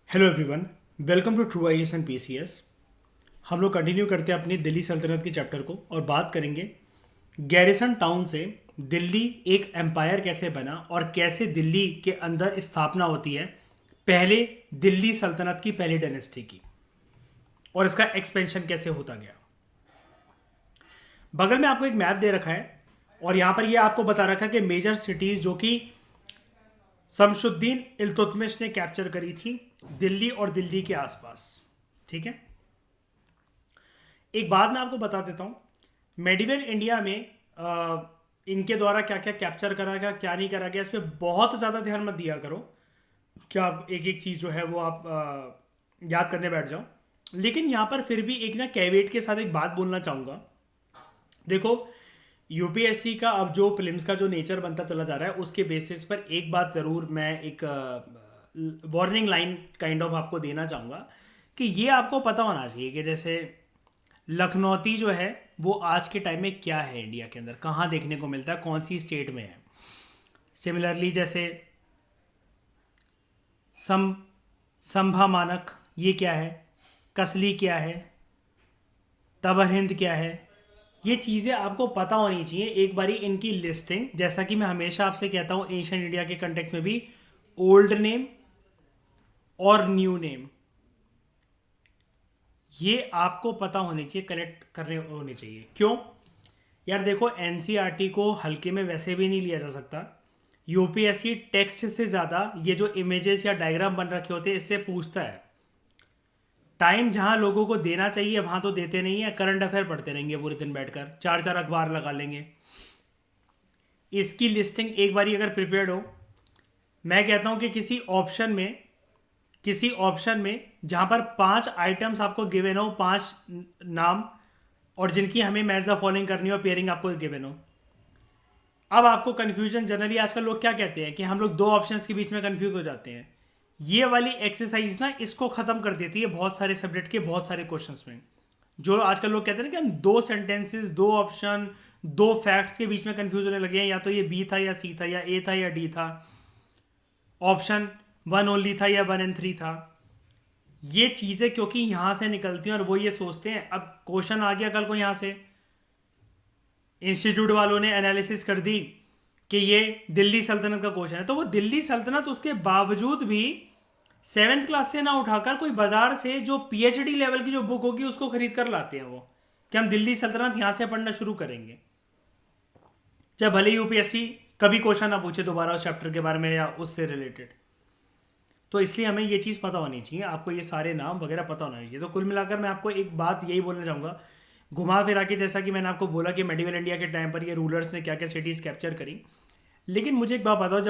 Hello everyone, welcome to true IAS and PCS. हम लोग continue करते हैं अपनी दिल्ली सल्तनत के चैप्टर को और बात करेंगे गैरिसन टाउन से दिल्ली एक एम्पायर कैसे बना और कैसे दिल्ली के अंदर स्थापना होती है पहले दिल्ली सल्तनत की पहली डायनेस्टी की और इसका एक्सपेंशन कैसे होता गया। बगल में आपको एक मैप दे रखा है और यहाँ पर ये आपको बता रखा है कि मेजर सिटीज़ जो कि शमशुद्दीन इल्तुतमिश ने कैप्चर करी थी दिल्ली और दिल्ली के आसपास। ठीक है, एक बात मैं आपको बता देता हूँ, मेडिवल इंडिया में इनके द्वारा क्या क्या कैप्चर करा गया क्या नहीं करा गया इस पर बहुत ज़्यादा ध्यान मत दिया करो कि आप एक एक चीज़ जो है वो आप याद करने बैठ जाओ। लेकिन यहाँ पर फिर भी एक ना कैवेट के साथ एक बात बोलना चाहूँगा। देखो, यूपीएससी का अब जो प्रीलिम्स का जो नेचर बनता चला जा रहा है उसके बेसिस पर एक बात ज़रूर मैं एक वार्निंग लाइन काइंड ऑफ आपको देना चाहूँगा कि ये आपको पता होना चाहिए कि जैसे लखनौती जो है वो आज के टाइम में क्या है, इंडिया के अंदर कहाँ देखने को मिलता है, कौन सी स्टेट में है। सिमिलरली जैसे सम संभा मानक ये क्या है, कसली क्या है, तबर हिंद क्या है, ये चीज़ें आपको पता होनी चाहिए। एक बारी इनकी लिस्टिंग, जैसा कि मैं हमेशा आपसे कहता हूँ एशियन इंडिया के कंटेक्स्ट में भी, ओल्ड नेम और न्यू नेम ये आपको पता होनी चाहिए, कनेक्ट करने होने चाहिए। क्यों यार, देखो एनसीईआरटी को हल्के में वैसे भी नहीं लिया जा सकता। यूपीएससी टेक्स्ट से ज़्यादा ये जो इमेजेस या डायग्राम बन रखे होते हैं इससे पूछता है। टाइम जहां लोगों को देना चाहिए वहां तो देते नहीं है, करंट अफेयर पढ़ते रहेंगे पूरे दिन बैठकर, चार चार अखबार लगा लेंगे। इसकी लिस्टिंग एक बारी अगर प्रिपेयर्ड हो, मैं कहता हूं कि किसी ऑप्शन में जहां पर 5 आइटम्स आपको गिवन हो, 5 नाम, और जिनकी हमें मैच द फॉलोइंग करनी हो, पेयरिंग आपको गिवन हो। अब आपको कंफ्यूजन, जनरली आजकल लोग क्या कहते हैं कि हम लोग दो ऑप्शंस के बीच में कंफ्यूज हो जाते हैं। ये वाली एक्सरसाइज ना इसको खत्म कर देती है बहुत सारे सब्जेक्ट के बहुत सारे क्वेश्चंस में। जो आजकल लोग कहते हैं ना कि हम दो सेंटेंसेस, दो ऑप्शन, दो फैक्ट्स के बीच में कंफ्यूज होने लगे हैं, या तो ये बी था या सी था, या ए था या डी था, ऑप्शन वन ओनली था या 1 और 3 था। ये चीज़ें क्योंकि यहाँ से निकलती हैं और वो ये सोचते हैं, अब क्वेश्चन आ गया कल को यहाँ से, इंस्टीट्यूट वालों ने एनालिसिस कर दी कि ये दिल्ली सल्तनत का क्वेश्चन है, तो वो दिल्ली सल्तनत उसके बावजूद भी 7th क्लास से ना उठाकर कोई बाजार से जो पीएचडी लेवल की जो बुक होगी उसको खरीद कर लाते हैं वो, कि हम दिल्ली सल्तनत यहां से पढ़ना शुरू करेंगे, चाहे भले यूपीएससी कभी क्वेश्चन ना पूछे दोबारा उस चैप्टर के बारे में या उससे रिलेटेड। तो इसलिए हमें ये चीज़ पता होनी चाहिए, आपको ये सारे नाम वगैरह पता होना चाहिए। तो कुल मिलाकर मैं आपको एक बात यही बोलना चाहूँगा, घुमा फिरा के, जैसा कि मैंने आपको बोला कि मेडिवल इंडिया के टाइम पर ये रूलर्स ने क्या क्या सिटीज़ कैप्चर करी। लेकिन मुझे एक बात बताओ,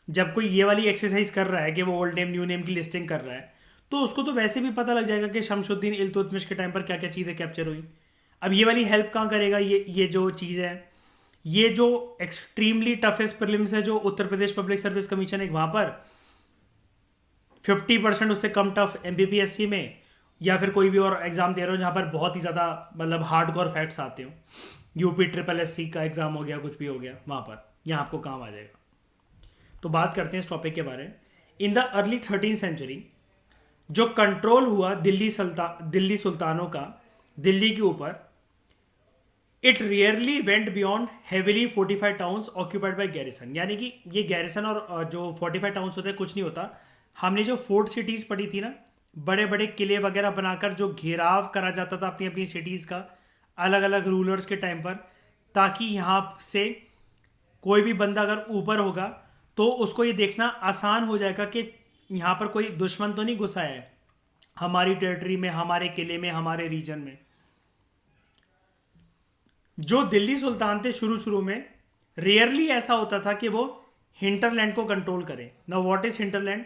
जब कोई ये वाली एक्सरसाइज कर रहा है कि वो ओल्ड नेम न्यू नेम की लिस्टिंग कर रहा है, तो उसको तो वैसे भी पता लग जाएगा कि शमशुद्दीन इल्तुतमिश के टाइम पर क्या क्या चीज़ें कैप्चर हुई। अब ये वाली हेल्प कहाँ करेगा, ये जो चीज़ है, ये जो एक्सट्रीमली टफेस्ट प्रीलिम्स है जो Uttar Pradesh public service commission है, वहाँ पर 50% उससे कम टफ एमपीपीएससी में, या फिर कोई भी और एग्जाम दे रहे हो जहाँ पर बहुत ही ज़्यादा मतलब हार्ड कोर फैक्ट्स आते हो, यूपी ट्रिपल एस सी का एग्ज़ाम हो गया, कुछ भी हो गया, वहाँ पर यहाँ आपको काम आ जाएगा। तो बात करते हैं इस टॉपिक के बारे में। In the early 13th century जो कंट्रोल हुआ दिल्ली सुल्तानों का दिल्ली के ऊपर, it rarely went beyond heavily fortified towns occupied by garrison. यानी कि ये गैरिसन और जो फोर्टिफाइड टाउन्स होते हैं कुछ नहीं होता। हमने जो फोर्ट सिटीज़ पढ़ी थी ना, बड़े बड़े किले वगैरह बनाकर जो घेराव करा जाता था अपनी अपनी सिटीज़ का अलग अलग रूलर्स के टाइम पर, ताकि यहाँ से कोई भी बंदा अगर ऊपर होगा तो उसको ये देखना आसान हो जाएगा कि यहाँ पर कोई दुश्मन तो नहीं घुसा है हमारी टेरिटरी में, हमारे किले में, हमारे रीजन में। जो दिल्ली सुल्तान थे शुरू शुरू में, रेयरली ऐसा होता था कि वो हिंटरलैंड को कंट्रोल करें। Now what is hinterland?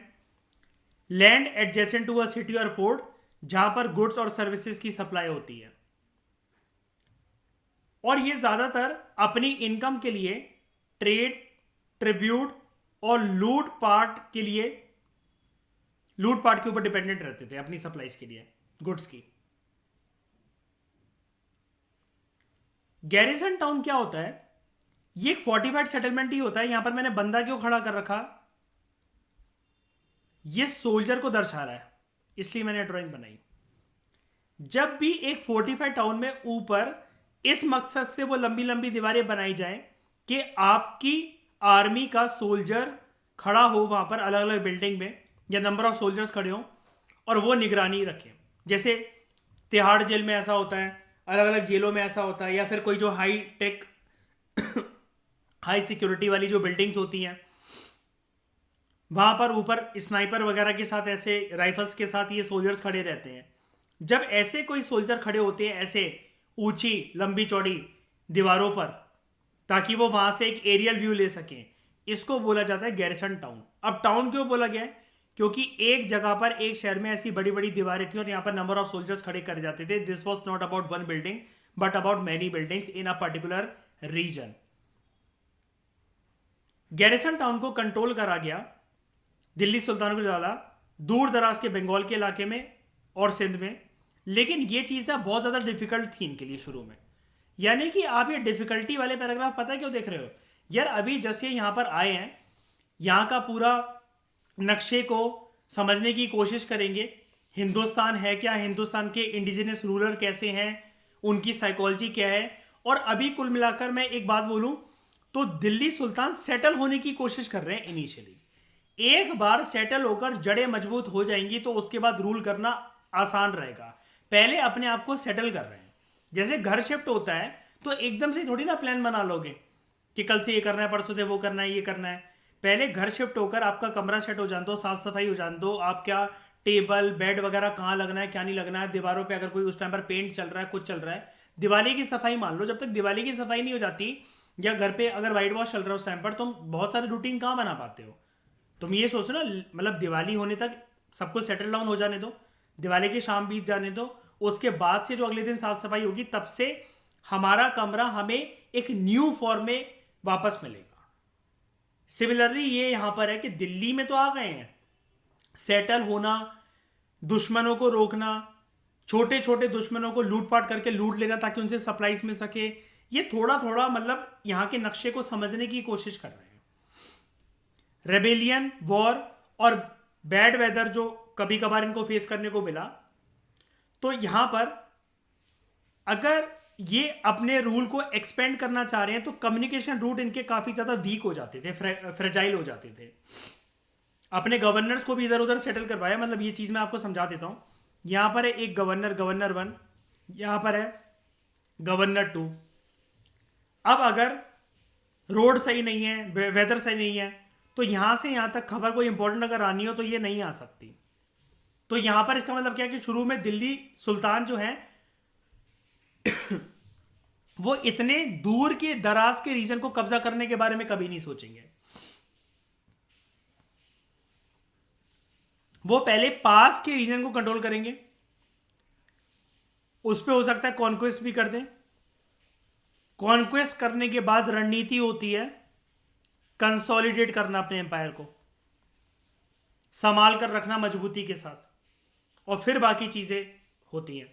Land adjacent to a city और पोर्ट जहां पर गुड्स और सर्विसेज की सप्लाई होती है, और ये ज्यादातर अपनी इनकम के लिए ट्रेड, ट्रिब्यूट और लूटपाट के ऊपर डिपेंडेंट रहते थे अपनी सप्लाईज के लिए, गुड्स की। गैरिसन टाउन क्या होता है? ये एक फोर्टिफाइड सेटलमेंट ही होता है। यहां पर मैंने बंदा क्यों खड़ा कर रखा? ये सोल्जर को दर्शा रहा है, इसलिए मैंने ड्राइंग बनाई। जब भी एक फोर्टिफाइड टाउन में ऊपर इस मकसद से वो लंबी लंबी दीवारें बनाई जाएं कि आपकी आर्मी का सोल्जर खड़ा हो वहां पर अलग अलग बिल्डिंग में, या नंबर ऑफ सोल्जर्स खड़े हों और वो निगरानी रखें। जैसे तिहाड़ जेल में ऐसा होता है, अलग अलग जेलों में ऐसा होता है, या फिर कोई जो हाई टेक हाई सिक्योरिटी वाली जो बिल्डिंग्स होती हैं वहां पर ऊपर स्नाइपर वगैरह के साथ, ऐसे राइफल्स के साथ ये सोल्जर्स खड़े रहते हैं। जब ऐसे कोई सोल्जर खड़े होते हैं ऐसे ऊंची लंबी चौड़ी दीवारों पर, ताकि वो वहां से एक एरियल व्यू ले सकें, इसको बोला जाता है गैरिसन टाउन। अब टाउन क्यों बोला गया है? क्योंकि एक जगह पर एक शहर में ऐसी बड़ी बड़ी दीवारें थी और यहाँ पर नंबर ऑफ सोल्जर्स खड़े कर जाते थे। This was not about one building but about many buildings in a particular region. Garrison town को कंट्रोल करा गया दिल्ली सुल्तान के द्वारा दूर दराज के बंगाल के इलाके में और सिंध में। लेकिन ये चीज़ ना बहुत ज़्यादा डिफिकल्ट थी इनके लिए शुरू में। यानी कि आप ये डिफिकल्टी वाले पैराग्राफ पता है क्यों देख रहे हो यार? अभी जैसे यहाँ पर आए हैं, यहाँ का पूरा नक्शे को समझने की कोशिश करेंगे। हिंदुस्तान है क्या, हिंदुस्तान के इंडिजिनस रूलर कैसे हैं, उनकी साइकोलॉजी क्या है। और अभी कुल मिलाकर मैं एक बात बोलूं तो दिल्ली सुल्तान सेटल होने की कोशिश कर रहे हैं इनिशियली। एक बार सेटल होकर जड़ें मजबूत हो जाएंगी तो उसके बाद रूल करना आसान रहेगा। पहले अपने आप को सेटल कर रहे हैं। जैसे घर शिफ्ट होता है तो एकदम से थोड़ी ना प्लान बना लोगे कि कल से ये करना है, परसों से वो करना है, ये करना है। पहले घर शिफ्ट होकर आपका कमरा सेट हो जान दो, साफ सफाई हो जान दो, आप क्या टेबल बेड वगैरह कहाँ लगना है क्या नहीं लगना है, दीवारों पे अगर कोई उस टाइम पर पेंट चल रहा है, कुछ चल रहा है, दिवाली की सफाई मान लो। जब तक दिवाली की सफाई नहीं हो जाती, या घर पे अगर वाइट वॉश चल रहा है उस टाइम पर, तुम बहुत सारे रूटीन कहाँ बना पाते हो? तुम ये सोचो ना, मतलब दिवाली होने तक सबको सेटल डाउन हो जाने दो, दिवाली की शाम बीत जाने दो, उसके बाद से जो अगले दिन साफ सफाई होगी तब से हमारा कमरा हमें एक न्यू फॉर्म में वापस मिलेगा। सिमिलरली ये यहां पर है कि दिल्ली में तो आ गए हैं, सेटल होना, दुश्मनों को रोकना, छोटे छोटे दुश्मनों को लूटपाट करके लूट लेना ताकि उनसे सप्लाईज मिल सके, ये थोड़ा थोड़ा मतलब यहां के नक्शे को समझने की कोशिश कर रहे हैं। रेबेलियन, वॉर और बैड वेदर जो कभी कभार इनको फेस करने को मिला, तो यहां पर अगर ये अपने रूल को एक्सपेंड करना चाह रहे हैं तो कम्युनिकेशन रूट इनके काफी ज्यादा वीक हो जाते थे, फ्रेजाइल हो जाते थे। अपने गवर्नर्स को भी इधर उधर सेटल करवाया। मतलब ये चीज मैं आपको समझा देता हूं। यहां पर है एक गवर्नर, गवर्नर वन, यहां पर है गवर्नर टू। अब अगर रोड सही नहीं है, वेदर सही नहीं है, तो यहां से यहां तक खबर कोई इंपॉर्टेंट अगर आनी हो तो ये नहीं आ सकती। तो यहां पर इसका मतलब क्या है कि शुरू में दिल्ली सुल्तान जो है वो इतने दूर के दराज के रीजन को कब्जा करने के बारे में कभी नहीं सोचेंगे। वो पहले पास के रीजन को कंट्रोल करेंगे, उस पर हो सकता है कॉन्क्वेस्ट भी कर दें। कॉन्क्वेस्ट करने के बाद रणनीति होती है कंसोलिडेट करना अपने एम्पायर को, संभाल कर रखना मजबूती के साथ, और फिर बाकी चीजें होती हैं।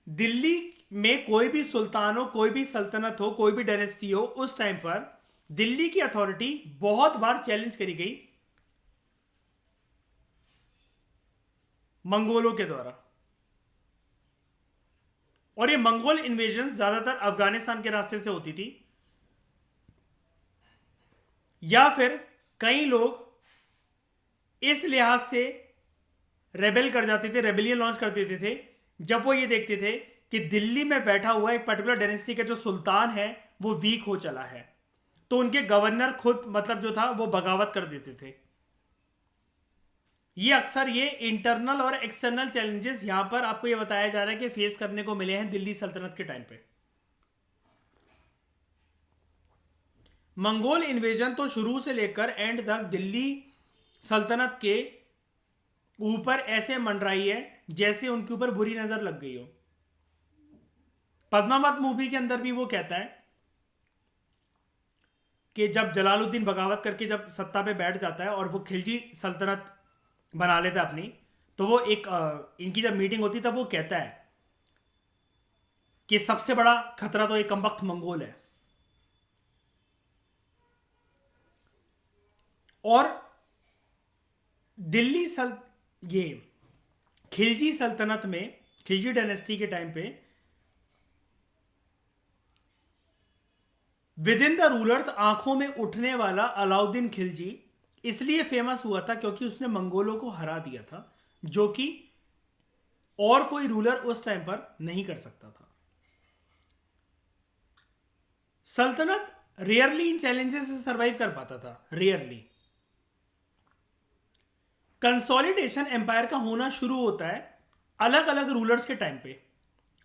दिल्ली में कोई भी सुल्तान हो, कोई भी सल्तनत हो, कोई भी डायनेस्टी हो, उस टाइम पर दिल्ली की अथॉरिटी बहुत बार चैलेंज करी गई मंगोलों के द्वारा। और ये मंगोल इन्वेजन ज्यादातर अफगानिस्तान के रास्ते से होती थी, या फिर कई लोग इस लिहाज से रेबेल कर जाते थे, रेबेलियन लॉन्च कर देते थे जब वो ये देखते थे कि दिल्ली में बैठा हुआ एक पर्टिकुलर डायनेस्टी का जो सुल्तान है वो वीक हो चला है, तो उनके गवर्नर खुद मतलब जो था वो बगावत कर देते थे। ये अक्सर ये इंटरनल और एक्सटर्नल चैलेंजेस यहां पर आपको ये बताया जा रहा है कि फेस करने को मिले हैं दिल्ली सल्तनत के टाइम पे। मंगोल इन्वेजन तो शुरू से लेकर एंड तक दिल्ली सल्तनत के ऊपर ऐसे मंडराई है जैसे उनके ऊपर बुरी नजर लग गई हो। पद्मावत मूवी के अंदर भी वो कहता है कि जब जलालुद्दीन बगावत करके जब सत्ता पे बैठ जाता है और वो खिलजी सल्तनत बना लेता है अपनी, तो वो एक इनकी जब मीटिंग होती है तब वो कहता है कि सबसे बड़ा खतरा तो एक कमबख्त मंगोल है। और दिल्ली सल ये खिलजी सल्तनत में, खिलजी डायनेस्टी के टाइम पे विद इन द रूलर्स आंखों में उठने वाला अलाउद्दीन खिलजी इसलिए फेमस हुआ था क्योंकि उसने मंगोलों को हरा दिया था, जो कि और कोई रूलर उस टाइम पर नहीं कर सकता था। सल्तनत रेयरली इन चैलेंजेस से सरवाइव कर पाता था, रेयरली। कंसोलिडेशन एम्पायर का होना शुरू होता है अलग अलग रूलर्स के टाइम पे।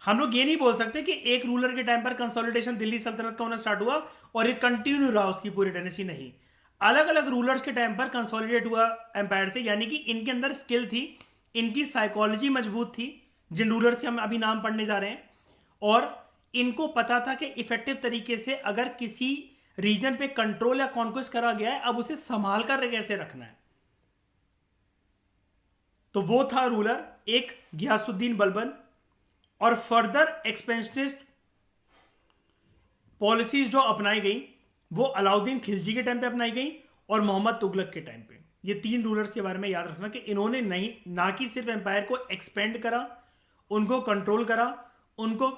हम लोग ये नहीं बोल सकते कि एक रूलर के टाइम पर कंसोलिडेशन दिल्ली सल्तनत का होना स्टार्ट हुआ और ये कंटिन्यू रहा उसकी पूरी डायनेस्टी, नहीं। अलग अलग रूलर्स के टाइम पर कंसोलिडेट हुआ एम्पायर से, यानी कि इनके अंदर स्किल थी, इनकी साइकोलॉजी मजबूत थी, जिन रूलर्स के हम अभी नाम पढ़ने जा रहे हैं, और इनको पता था कि इफेक्टिव तरीके से अगर किसी रीजन पे कंट्रोल या कॉन्क्वेस्ट करा गया है, अब उसे संभाल कर कैसे रखना है। तो वो था रूलर एक गियासुद्दीन बलबन। और फर्दर एक्सपेंशनिस्ट पॉलिसीज जो अपनाई गई वो अलाउद्दीन खिलजी के टाइम पे अपनाई गई और मोहम्मद तुगलक के टाइम पे। ये तीन रूलर्स के बारे में याद रखना कि इन्होंने नहीं ना कि सिर्फ एम्पायर को एक्सपेंड करा, उनको कंट्रोल करा, उनको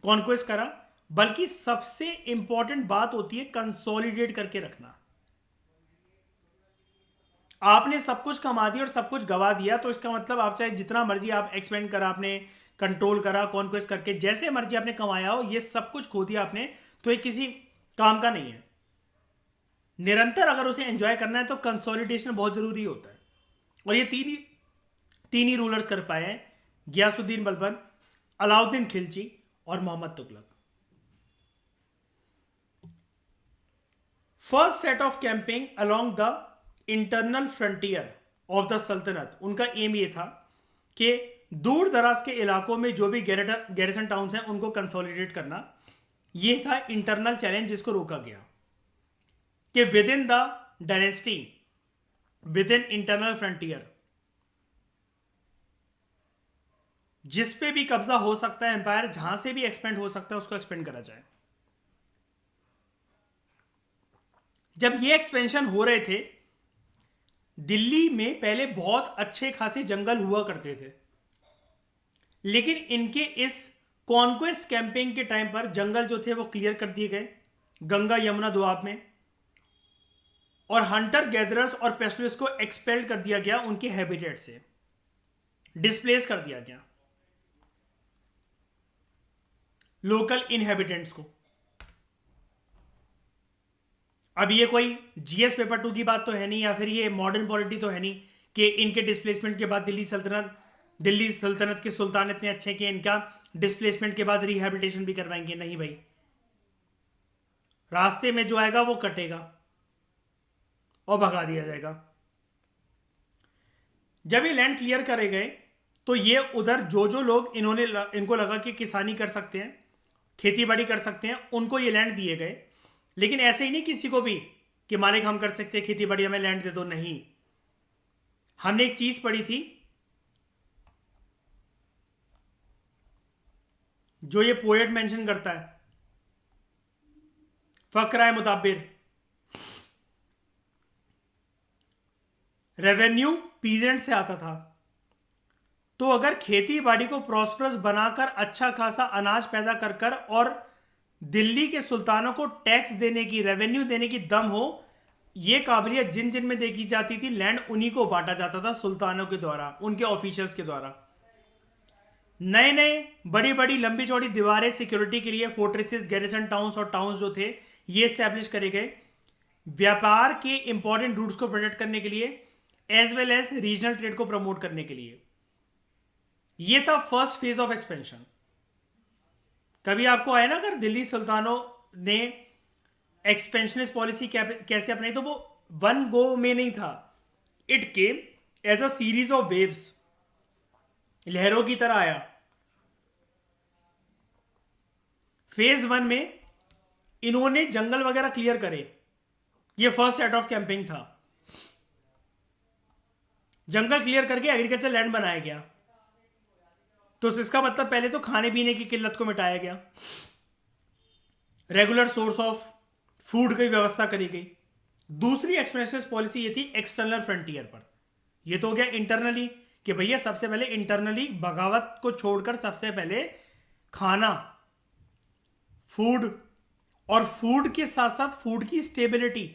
कॉन्क्वेस्ट करा, बल्कि सबसे इंपॉर्टेंट बात होती है कंसोलिडेट करके रखना। आपने सब कुछ कमा दिया और सब कुछ गवा दिया तो इसका मतलब आप चाहे जितना मर्जी आप एक्सपेंड करा, आपने कंट्रोल करा, कॉन्क्वेस्ट करके जैसे मर्जी आपने कमाया हो, ये सब कुछ खो दिया आपने, तो ये किसी काम का नहीं है। निरंतर अगर उसे एंजॉय करना है तो कंसोलिडेशन बहुत जरूरी होता है। और ये तीन ही रूलर्स कर पाए हैं, गियासुद्दीन बलबन, अलाउद्दीन खिलजी और Mohammad Tughlaq. First set of camping along the internal frontier of the सल्तनत, उनका एम ये था कि दूर दराज के इलाकों में जो भी गैरिसन टाउन्स हैं उनको कंसोलिडेट करना। ये था इंटरनल चैलेंज जिसको रोका गया कि with in the dynasty, with in internal frontier, जिस पे भी कब्जा हो सकता है एम्पायर, जहां से भी एक्सपेंड हो सकता है उसको एक्सपेंड करा जाए। जब ये एक्सपेंशन हो रहे थे, दिल्ली में पहले बहुत अच्छे खासे जंगल हुआ करते थे, लेकिन इनके इस कॉन्क्वेस्ट कैंपेन के टाइम पर जंगल जो थे वो क्लियर कर दिए गए गंगा यमुना दोआब में, और हंटर गैदरर्स और पेस्टलिस्ट को एक्सपेल कर दिया गया, उनके हैबिटेट से डिस्प्लेस कर दिया गया लोकल इनहेबिटेंट्स को। अब ये कोई जीएस पेपर 2 की बात तो है नहीं, या फिर ये मॉडर्न पॉलिटी तो है नहीं कि इनके डिस्प्लेसमेंट के बाद दिल्ली सल्तनत के सुल्तान इतने अच्छे कि इनका डिस्प्लेसमेंट के बाद रिहैबिलिटेशन भी करवाएंगे। नहीं भाई, रास्ते में जो आएगा वो कटेगा और भगा दिया जाएगा। जब ये लैंड क्लियर करे गए तो ये उधर जो लोग इनको लगा कि किसानी कर सकते हैं, खेती बाड़ी कर सकते हैं, उनको ये लैंड दिए गए। लेकिन ऐसे ही नहीं किसी को भी कि मालिक हम कर सकते हैं खेती बाड़ी, हमें लैंड दे दो, नहीं। हमने एक चीज पढ़ी थी जो ये पोएट मेंशन करता है, फकरा मुताबिर, रेवेन्यू पीजेंट से आता था, तो अगर खेती बाड़ी को प्रॉस्परस बनाकर अच्छा खासा अनाज पैदा कर कर और दिल्ली के सुल्तानों को टैक्स देने की, रेवेन्यू देने की दम हो, यह काबिलियत जिन जिन में देखी जाती थी, लैंड उन्हीं को बांटा जाता था सुल्तानों के द्वारा, उनके ऑफिशियल्स के द्वारा। नए नए बड़ी बड़ी लंबी चौड़ी दीवारें सिक्योरिटी के लिए, फोर्ट्रेसेस, गैरिसन टाउन्स और टाउन्स जो थे ये स्टैब्लिश करे गए व्यापार के इंपॉर्टेंट रूट्स को प्रोटेक्ट करने के लिए, as well as regional trade को प्रमोट करने के लिए। यह था फर्स्ट फेज ऑफ एक्सपेंशन। कभी आपको आया ना अगर दिल्ली सुल्तानों ने एक्सपेंशनिस्ट पॉलिसी कैसे अपनाई, तो वो वन गो में नहीं था, it came as a series of waves, लहरों की तरह आया। फेज 1 में इन्होंने जंगल वगैरह क्लियर करे, ये फर्स्ट सेट ऑफ कैंपिंग था। जंगल क्लियर करके एग्रीकल्चर लैंड बनाया गया, तो इसका मतलब पहले तो खाने पीने की किल्लत को मिटाया गया, रेगुलर सोर्स ऑफ फूड की व्यवस्था करी गई। दूसरी एक्सपेंशनिस्ट पॉलिसी ये थी एक्सटर्नल फ्रंटियर पर, ये तो हो गया इंटरनली कि भैया सबसे पहले इंटरनली बगावत को छोड़कर सबसे पहले खाना, फूड, और फूड के साथ साथ फूड की स्टेबिलिटी,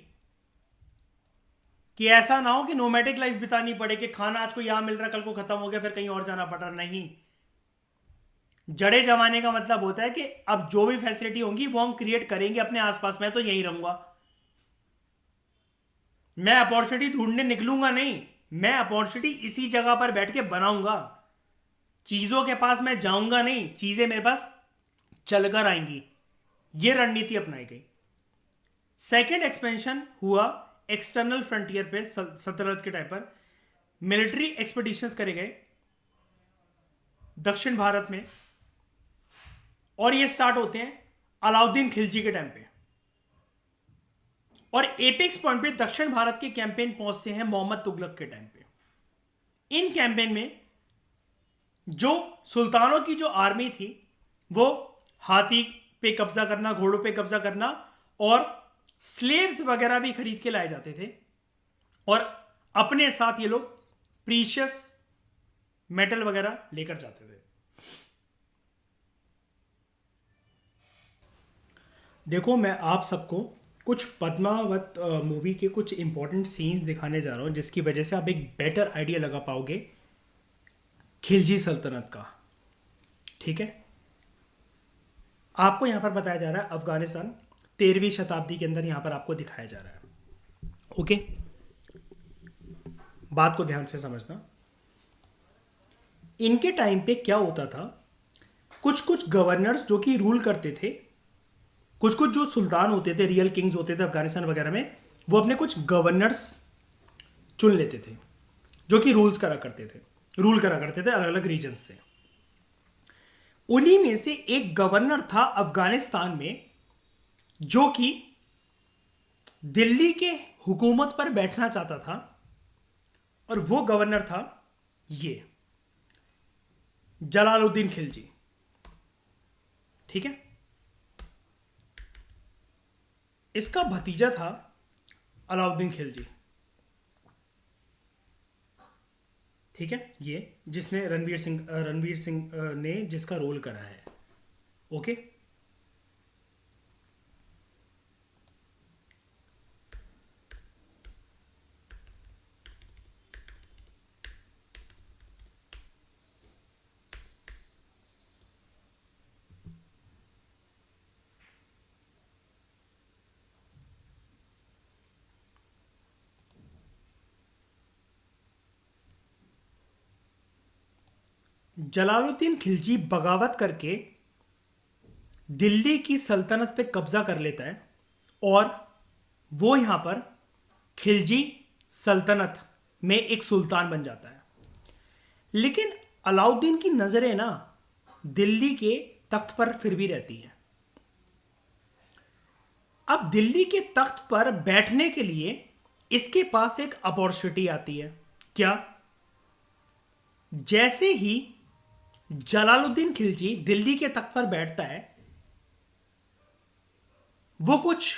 कि ऐसा ना हो कि नोमैटिक लाइफ बितानी पड़े कि खाना आज को यहां मिल रहा कल को खत्म हो गया फिर कहीं और जाना पड़ रहा। नहीं, जड़े जमाने का मतलब होता है कि अब जो भी फैसिलिटी होंगी वो हम क्रिएट करेंगे अपने आसपास। मैं तो यहीं रहूंगा, मैं अपॉर्चुनिटी ढूंढने निकलूंगा नहीं, मैं अपॉर्चुनिटी इसी जगह पर बैठ के बनाऊंगा। चीजों के पास मैं जाऊंगा नहीं, चीजें मेरे पास चलकर आएंगी। ये रणनीति अपनाई गई। सेकेंड एक्सपेंशन हुआ एक्सटर्नल फ्रंटियर पे सल्तनत के टाइम पर मिलिट्री एक्सपेडिशंस करे गए दक्षिण भारत में, और ये स्टार्ट होते हैं अलाउद्दीन खिलजी के टाइम पे, और एपेक्स पॉइंट पे दक्षिण भारत के कैंपेन पहुंचते हैं मोहम्मद तुगलक के टाइम पे। इन कैंपेन में जो सुल्तानों की जो आर्मी थी वो हाथी पे कब्जा करना, घोड़ों पे कब्जा करना, और स्लेव्स वगैरह भी खरीद के लाए जाते थे, और अपने साथ ये लोग प्रीशियस मेटल वगैरह लेकर जाते थे। देखो, मैं आप सबको कुछ पद्मावत मूवी के कुछ इंपॉर्टेंट सीन्स दिखाने जा रहा हूं जिसकी वजह से आप एक बेटर आइडिया लगा पाओगे खिलजी सल्तनत का। ठीक है, आपको यहां पर बताया जा रहा है अफगानिस्तान 13वीं शताब्दी के अंदर यहां पर आपको दिखाया जा रहा है। ओके, बात को ध्यान से समझना। इनके टाइम पे क्या होता था, कुछ कुछ गवर्नर्स जो कि रूल करते थे, कुछ कुछ जो सुल्तान होते थे, रियल किंग्स होते थे अफगानिस्तान वगैरह में, वो अपने कुछ गवर्नर्स चुन लेते थे जो कि रूल करा करते थे अलग अलग रीजन से। उन्हीं में से एक गवर्नर था अफगानिस्तान में जो कि दिल्ली के हुकूमत पर बैठना चाहता था, और वो गवर्नर था ये जलालुद्दीन खिलजी। ठीक है, इसका भतीजा था अलाउद्दीन खिलजी। ठीक है, ये जिसने रणवीर सिंह ने जिसका रोल करा है। ओके, जलालुद्दीन खिलजी बगावत करके दिल्ली की सल्तनत पे कब्जा कर लेता है, और वो यहां पर खिलजी सल्तनत में एक सुल्तान बन जाता है। लेकिन अलाउद्दीन की नजरें ना दिल्ली के तख्त पर फिर भी रहती हैं। अब दिल्ली के तख्त पर बैठने के लिए इसके पास एक अपॉर्चुनिटी आती है। क्या? जैसे ही जलालुद्दीन खिलजी दिल्ली के तख्त पर बैठता है, वो कुछ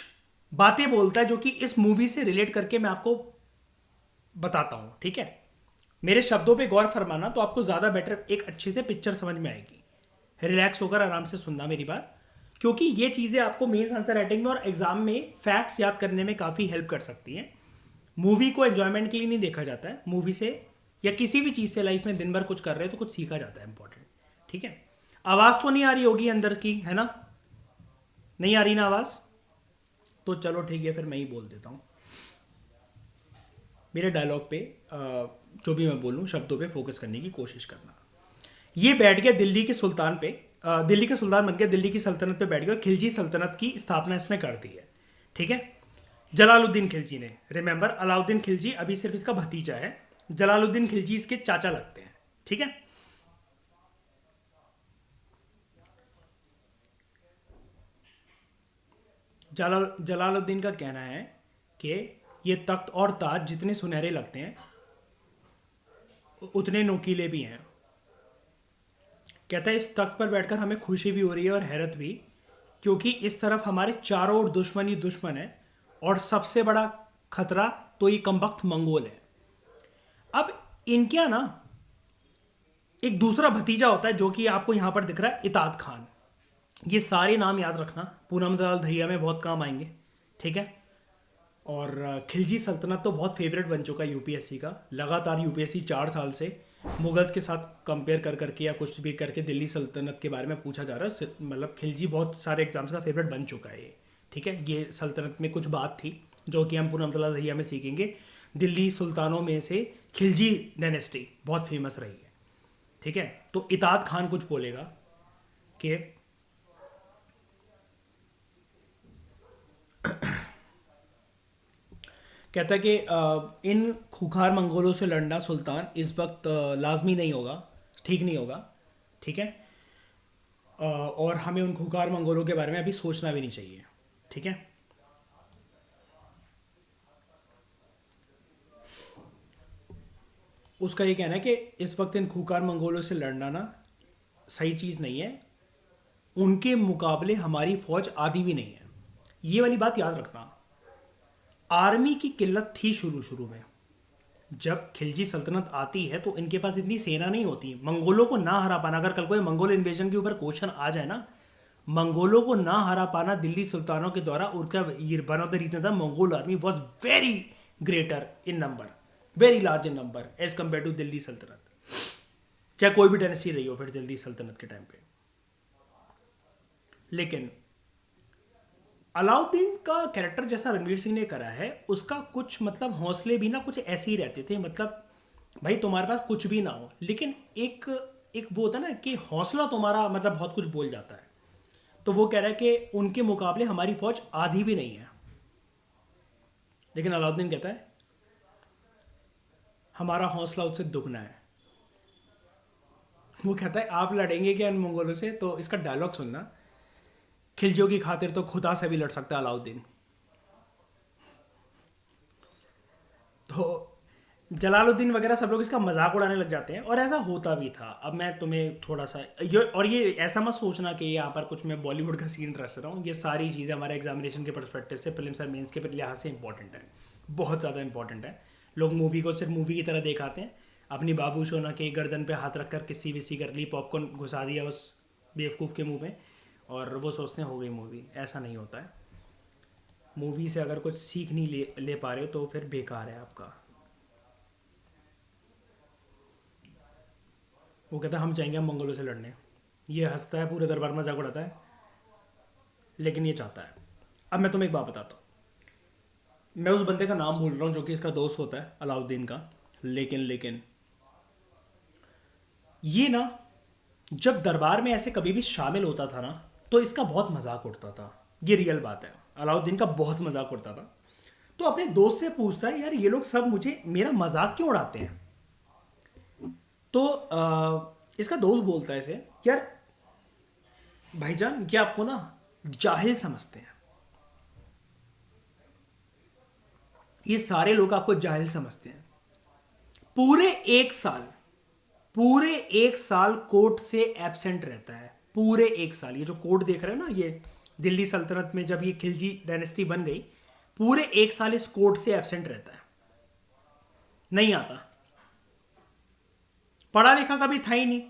बातें बोलता है जो कि इस मूवी से रिलेट करके मैं आपको बताता हूं। ठीक है, मेरे शब्दों पे गौर फरमाना तो आपको ज्यादा बेटर एक अच्छे से पिक्चर समझ में आएगी। रिलैक्स होकर आराम से सुनना मेरी बात, क्योंकि ये चीजें आपको मेंस आंसर राइटिंग में और एग्जाम में फैक्ट्स याद करने में काफी हेल्प कर सकती हैं। मूवी को एंजॉयमेंट के लिए नहीं देखा जाता है, मूवी से या किसी भी चीज से लाइफ में दिन भर कुछ कर रहे हो तो कुछ सीखा जाता है इंपॉर्टेंट। ठीक है, आवाज तो नहीं आ रही होगी अंदर की, है ना? नहीं आ रही ना आवाज? तो चलो ठीक है, फिर मैं ही बोल देता हूं। मेरे डायलॉग पे जो भी मैं बोलूं शब्दों पे फोकस करने की कोशिश करना। ये बैठ गया दिल्ली के सुल्तान पे, दिल्ली के सुल्तान बन गया, दिल्ली की सल्तनत पे बैठ गया, खिलजी सल्तनत की स्थापना इसने कर दी है। ठीक है, जलालुद्दीन खिलजी ने। रिमेंबर, अलाउद्दीन खिलजी अभी सिर्फ इसका भतीजा है, जलालुद्दीन खिलजी इसके चाचा लगते हैं। ठीक है, जलालुद्दीन का कहना है कि ये तख्त और ताज जितने सुनहरे लगते हैं उतने नोकीले भी हैं। कहता है इस तख्त पर बैठकर हमें खुशी भी हो रही है और हैरत भी, क्योंकि इस तरफ हमारे चारों ओर दुश्मन ही दुश्मन है, और सबसे बड़ा खतरा तो ये कमबख्त मंगोल है। अब इनके यहाँ ना एक दूसरा भतीजा होता है जो कि आपको यहाँ पर दिख रहा है, इताद खान। ये सारे नाम याद रखना, पूनम दलाल दहिया में बहुत काम आएंगे, ठीक है। और खिलजी सल्तनत तो बहुत फेवरेट बन चुका है यूपीएससी का। लगातार यूपीएससी 4 साल से मुगल्स के साथ कंपेयर कर करके या कुछ भी करके दिल्ली सल्तनत के बारे में पूछा जा रहा है। मतलब खिलजी बहुत सारे एग्जाम्स का फेवरेट बन चुका है ये, ठीक है। ये सल्तनत में कुछ बात थी जो कि हम पूनम दलाल दहिया में सीखेंगे। दिल्ली सुल्तानों में से खिलजी डायनेस्टी बहुत फेमस रही है, ठीक है। तो इताद खान कुछ बोलेगा कि कहता है कि इन खूंखार मंगोलों से लड़ना सुल्तान इस वक्त लाजमी नहीं होगा, ठीक नहीं होगा, ठीक है। और हमें उन खूंखार मंगोलों के बारे में अभी सोचना भी नहीं चाहिए, ठीक है। उसका ये कहना है कि इस वक्त इन खूंखार मंगोलों से लड़ना ना सही चीज़ नहीं है, उनके मुकाबले हमारी फौज आधी भी नहीं है। ये वाली बात याद रखना। आर्मी की किल्लत थी शुरू शुरू में, जब खिलजी सल्तनत आती है तो इनके पास इतनी सेना नहीं होती। मंगोलों को ना हरा पाना, अगर कल कोई मंगोल इन्वेजन के ऊपर क्वेश्चन आ जाए ना, मंगोलों को ना हरा पाना दिल्ली सुल्तानों के द्वारा, उनका वन ऑफ द रीजन था Mongol army was very greater in number, very large in number as compare to Delhi सल्तनत, चाहे कोई भी डायनेस्टी रही हो फिर दिल्ली सल्तनत के टाइम पे। लेकिन अलाउद्दीन का कैरेक्टर जैसा रणवीर सिंह ने करा है, उसका कुछ मतलब हौसले भी ना कुछ ऐसे ही रहते थे। मतलब भाई तुम्हारे पास कुछ भी ना हो, लेकिन एक एक वो होता है ना कि हौसला तुम्हारा मतलब बहुत कुछ बोल जाता है। तो वो कह रहा है कि उनके मुकाबले हमारी फौज आधी भी नहीं है। लेकिन अलाउद्दीन कहता है हमारा हौसला उससे दुगना है। वो कहता है आप लड़ेंगे क्या इन मंगोलों से, तो इसका डायलॉग सुनना, खिलजियों की खातिर तो खुदा से भी लड़ सकता है अलाउद्दीन। तो जलालुद्दीन वगैरह सब लोग इसका मजाक उड़ाने लग जाते हैं, और ऐसा होता भी था। अब मैं तुम्हें थोड़ा सा ये ऐसा मत सोचना कि यहाँ पर कुछ मैं बॉलीवुड का सीन रच रहा हूँ। ये सारी चीज़ें हमारे एग्जामिनेशन के परस्पेक्टिव से, प्रीलिम्स और मेंस के लिहाज से इंपॉर्टेंट है, बहुत ज़्यादा इंपॉर्टेंट है। लोग मूवी को सिर्फ मूवी की तरह देखाते हैं, अपनी बाबू सोना के गर्दन पे हाथ रख कर किसी विसी कर ली, पॉपकॉर्न घुसा दिया उस बेवकूफ़ के मुंह में, और वो सोचते हैं हो गई मूवी। ऐसा नहीं होता है। मूवी से अगर कुछ सीख नहीं ले पा रहे हो तो फिर बेकार है आपका। वो कहता है हम चाहेंगे हम मंगोलों से लड़ने। ये हंसता है, पूरे दरबार में मजाक उड़ाता है, लेकिन ये चाहता है। अब मैं तुम्हें एक बात बताता हूँ। मैं उस बंदे का नाम भूल रहा हूँ जो कि इसका दोस्त होता है अलाउद्दीन का। लेकिन ये ना जब दरबार में ऐसे कभी भी शामिल होता था ना, तो इसका बहुत मजाक उड़ता था। ये रियल बात है, अलाउद्दीन का बहुत मजाक उड़ता था। तो अपने दोस्त से पूछता है यार ये लोग सब मुझे मेरा मजाक क्यों उड़ाते हैं। तो इसका दोस्त बोलता है इसे, यार भाईजान क्या आपको ना जाहिल समझते हैं, ये सारे लोग आपको जाहिल समझते हैं। पूरे एक साल पूरे एक साल कोर्ट से एब्सेंट रहता है, पूरे एक साल। ये जो कोर्ट देख रहे हैं ना, ये दिल्ली सल्तनत में जब ये खिलजी डायनेस्टी बन गई, पूरे एक साल इस कोर्ट से एब्सेंट रहता है, नहीं आता। पढ़ा लिखा कभी था ही नहीं,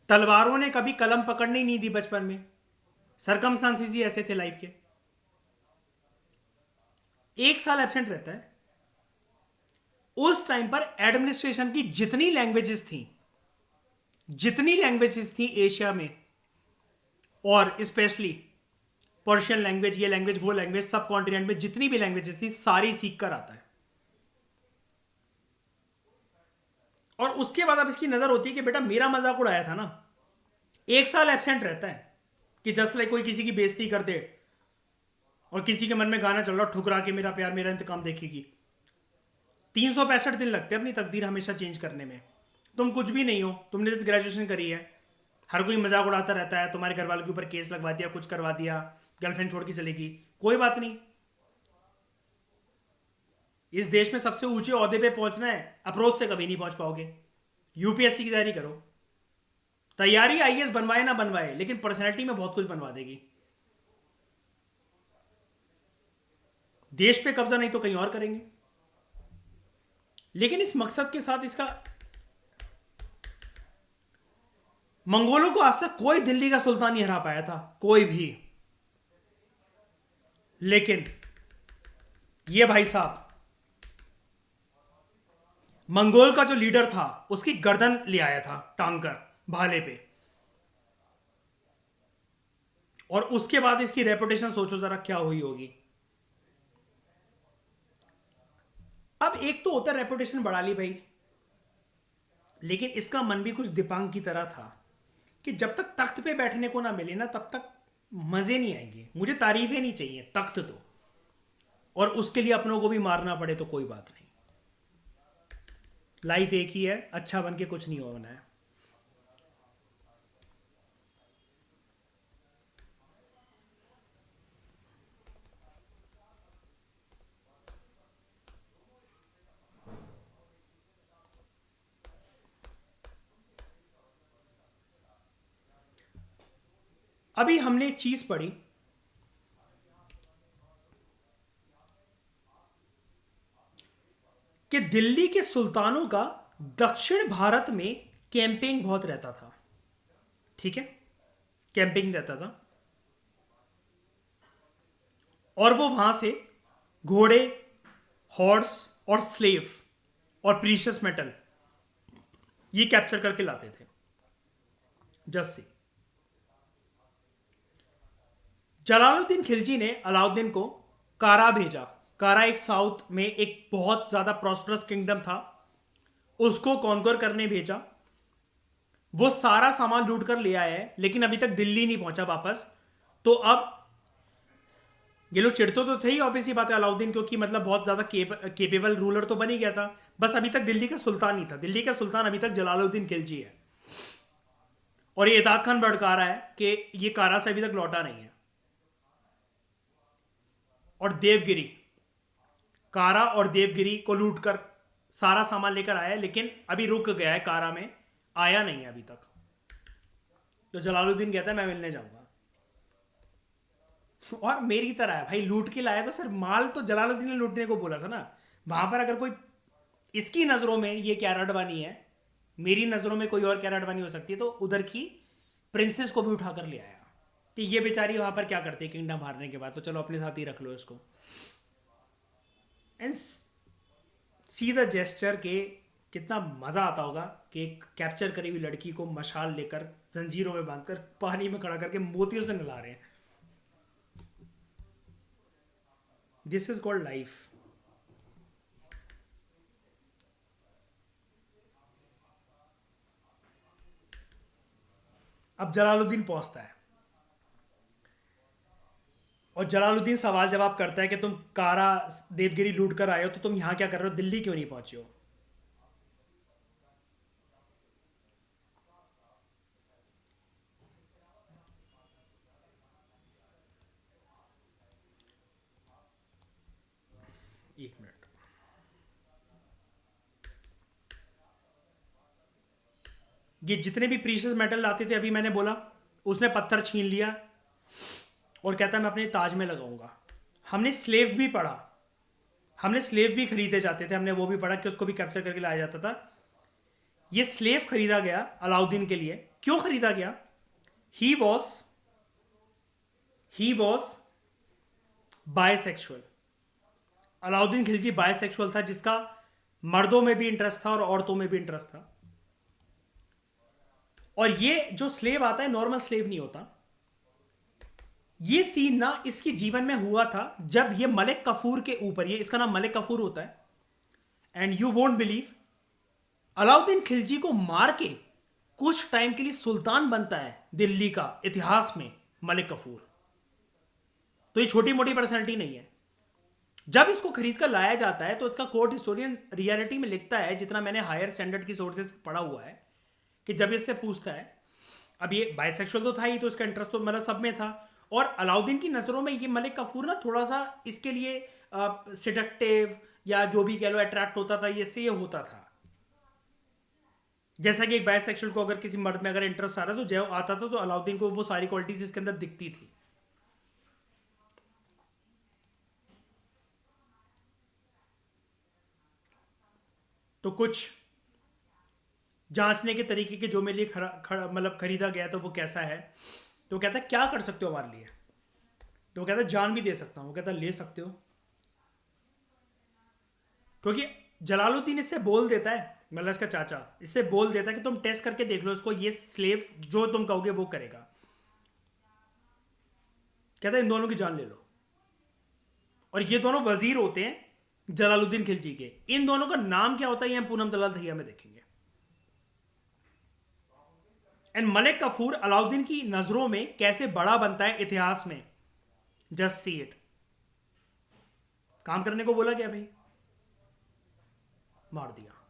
तलवारों ने कभी कलम पकड़ने ही नहीं दी बचपन में, सरकमस्टांसेस ही ऐसे थे लाइफ के। एक साल एब्सेंट रहता है। उस टाइम पर एडमिनिस्ट्रेशन की जितनी लैंग्वेजेस थी एशिया में, और स्पेशली पर्शियन लैंग्वेज, ये लैंग्वेज वो लैंग्वेज, सब कॉन्टिनेंट में जितनी भी लैंग्वेजेस थी सारी सीख कर आता है। और उसके बाद अब इसकी नजर होती है कि बेटा मेरा मजाक उड़ाया था ना। एक साल एब्सेंट रहता है कि जस्ट लाइक कोई किसी की बेइज्जती कर दे, और किसी के मन में गाना चल रहा ठुकरा के मेरा प्यार मेरा इंतकाम देखेगी। 365 दिन लगते हैं अपनी तकदीर हमेशा चेंज करने में। तुम कुछ भी नहीं हो, तुमने जस्ट ग्रेजुएशन करी है, हर कोई मजाक उड़ाता रहता है, तुम्हारे घर वालों के ऊपर केस लगवा दिया, कुछ करवा दिया, गर्लफ्रेंड छोड़ के चलेगी, कोई बात नहीं। इस देश में सबसे ऊंचे ओहदे पे पहुंचना है, अप्रोच से कभी नहीं पहुंच पाओगे। यूपीएससी की तैयारी करो, तैयारी आईएएस बनवाए ना बनवाए, लेकिन पर्सनैलिटी में बहुत कुछ बनवा देगी। देश पे कब्जा नहीं तो कहीं और करेंगे। लेकिन इस मकसद के साथ इसका, मंगोलों को आज तक कोई दिल्ली का सुल्तान नहीं हरा पाया था, कोई भी। लेकिन ये भाई साहब, मंगोल का जो लीडर था उसकी गर्दन ले आया था टांग कर भाले पे, और उसके बाद इसकी रेपुटेशन सोचो जरा क्या हुई होगी। अब एक तो होता रेपुटेशन बढ़ा ली भाई, लेकिन इसका मन भी कुछ दीपांग की तरह था कि जब तक तख्त पे बैठने को ना मिले ना तब तक मजे नहीं आएंगे, मुझे तारीफें नहीं चाहिए, तख्त तो, और उसके लिए अपनों को भी मारना पड़े तो कोई बात नहीं। लाइफ एक ही है, अच्छा बन के कुछ नहीं होना है। अभी हमने एक चीज पढ़ी कि दिल्ली के सुल्तानों का दक्षिण भारत में कैंपिंग बहुत रहता था, ठीक है, कैंपिंग रहता था, और वो वहां से घोड़े, हॉर्स और स्लेव और प्रीशियस मेटल ये कैप्चर करके लाते थे जस्सी। जलालुद्दीन खिलजी ने अलाउद्दीन को कारा भेजा। कारा एक साउथ में एक बहुत ज्यादा प्रॉस्परस किंगडम था, उसको कॉन्कर करने भेजा। वो सारा सामान लूट कर ले आया है, लेकिन अभी तक दिल्ली नहीं पहुंचा वापस। तो अब ये लोग चिढ़ते तो थे ही, ऑब्वियस ही बात है, अलाउद्दीन क्योंकि मतलब बहुत ज्यादा केपेबल रूलर तो बन ही गया था, बस अभी तक दिल्ली का सुल्तान नहीं था। दिल्ली का सुल्तान अभी तक जलालुद्दीन खिलजी है, और ये इदाद खान भड़का रहा है कि ये कारा से अभी तक लौटा नहीं है। और देवगिरी, कारा और देवगिरी को लूटकर सारा सामान लेकर आया है, लेकिन अभी रुक गया है कारा में, आया नहीं है अभी तक। तो जलालुद्दीन कहता है मैं मिलने जाऊंगा, और मेरी तरह है भाई, लूट के लाया तो सर माल तो जलालुद्दीन ने लूटने को बोला था ना। वहां पर अगर कोई इसकी नजरों में ये कैरेट बनी है, मेरी नजरों में कोई और कैरेट बनी हो सकती है, तो उधर की प्रिंसेस को भी उठाकर ले आया कि ये बेचारी वहां पर क्या करती है किंगडम हारने के बाद, तो चलो अपने साथ ही रख लो इसको। एंड सी द जेस्चर के कितना मजा आता होगा कि एक कैप्चर करी हुई लड़की को मशाल लेकर जंजीरों में बांधकर पानी में खड़ा करके मोतियों से नला रहे हैं। This is called life. अब जलालुद्दीन पहुंचता है, और जलालुद्दीन सवाल जवाब करता है कि तुम कारा देवगिरी लूट कर आए हो, तो तुम यहां क्या कर रहे हो, दिल्ली क्यों नहीं पहुंचे हो। एक मिनट, ये जितने भी प्रीशियस मेटल लाते थे अभी मैंने बोला, उसने पत्थर छीन लिया और कहता है मैं अपने ताज में लगाऊंगा। हमने स्लेव भी पढ़ा, हमने स्लेव भी खरीदे जाते थे, हमने वो भी पढ़ा कि उसको भी कैप्चर करके लाया जाता था। ये स्लेव खरीदा गया अलाउद्दीन के लिए, क्यों खरीदा गया, he was bisexual. Alauddin Khilji bisexual था, जिसका मर्दों में भी इंटरेस्ट था और औरतों में भी इंटरेस्ट था। और ये जो स्लेव आता है नॉर्मल स्लेव नहीं होता। ये सीन ना इसके जीवन में हुआ था जब ये मलिक कफूर के ऊपर, ये इसका नाम मलिक कफूर होता है, and you won't believe, Alauddin Khilji को मार के कुछ टाइम के लिए सुल्तान बनता है दिल्ली का इतिहास में मलिक कफूर। तो ये छोटी मोटी पर्सनैलिटी नहीं है। जब इसको खरीद कर लाया जाता है तो इसका कोर्ट हिस्टोरियन रियलिटी में लिखता है, जितना मैंने हायर स्टैंडर्ड की सोर्सेस पढ़ा हुआ है, कि जब इससे पूछता है, अब ये बाइसेक्सुअल तो था ही, तो इसका इंटरेस्ट तो मतलब सब में था, और अलाउद्दीन की नज़रों में ये मलिक कफूर ना थोड़ा सा इसके लिए सिडक्टिव या जो भी कह लो अट्रैक्ट होता था, ये से ये होता था। जैसा कि एक बाइसेक्सुअल को अगर किसी मर्द में अगर इंटरेस्ट आ रहा है तो जो आता था, तो अलाउद्दीन को वो सारी क्वालिटीज इसके अंदर दिखती थी। तो कुछ जांचने के तरीके के जो मेरे लिए मतलब खरीदा गया तो वो कैसा है। तो वो कहता है क्या कर सकते हो हमारे लिए। तो वो कहता है जान भी दे सकता हूँ। वो कहता है ले सकते हो, क्योंकि जलालुद्दीन इससे बोल देता है, मतलब इसका चाचा इससे बोल देता है कि तुम टेस्ट करके देख लो इसको, ये स्लेव जो तुम कहोगे वो करेगा। कहता है इन दोनों की जान ले लो। और ये दोनों वजीर होते हैं जलालुद्दीन खिलजी के। इन दोनों का नाम क्या होता है ये हम पूनम दलाल दहिया में देखेंगे। एंड मलिक कफूर अलाउद्दीन की नजरों में कैसे बड़ा बनता है इतिहास में। Just see it. काम करने को बोला क्या भाई, मार दिया।